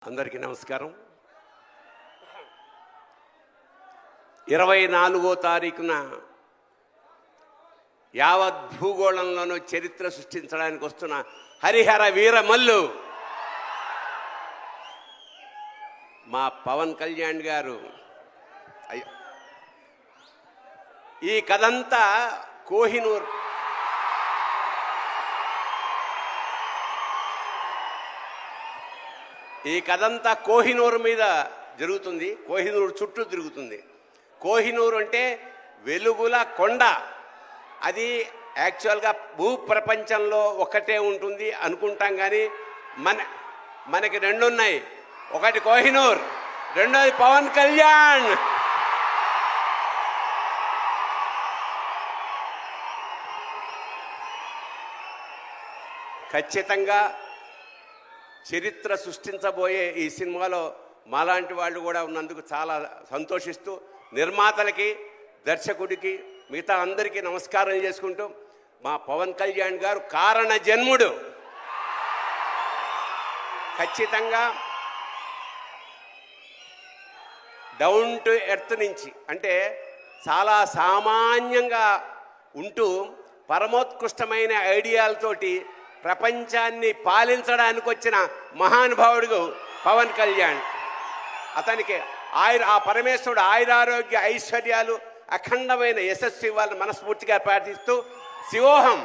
అందరికీ నమస్కారం. 24వ తారీఖున యావత్ భూగోళంలోనూ చరిత్ర సృష్టించడానికి వస్తున్న హరిహర వీరమల్లు మా పవన్ కళ్యాణ్ గారు. ఈ కథంతా కోహినూర్ కోహినూర్ మీద జరుగుతుంది. కోహినూర్ చుట్టూ తిరుగుతుంది. కోహినూర్ అంటే వెలుగుల కొండ. అది యాక్చువల్గా భూప్రపంచంలో ఒక్కటే ఉంటుంది అనుకుంటాం, కానీ మనకి రెండు ఉన్నాయి. ఒకటి కోహినూర్, రెండోది పవన్ కళ్యాణ్. ఖచ్చితంగా చరిత్ర సృష్టించబోయే ఈ సినిమాలో మాలాంటి వాళ్ళు కూడా ఉన్నందుకు చాలా సంతోషిస్తూ నిర్మాతలకి, దర్శకుడికి, మిగతా అందరికీ నమస్కారం చేసుకుంటూ, మా పవన్ కళ్యాణ్ గారు కారణ జన్ముడు. ఖచ్చితంగా డౌన్ టు ఎర్త్ నుంచి, అంటే చాలా సామాన్యంగా ఉంటూ పరమోత్కృష్టమైన ఐడియాలతోటి ప్రపంచాన్ని పాలించడానికి వచ్చిన మహానుభావుడు పవన్ కళ్యాణ్. అతనికి ఆ పరమేశ్వరుడు ఆయురారోగ్య ఐశ్వర్యాలు, అఖండమైన యశస్సు ఇవ్వాలని మనస్ఫూర్తిగా ప్రార్థిస్తూ శివోహం.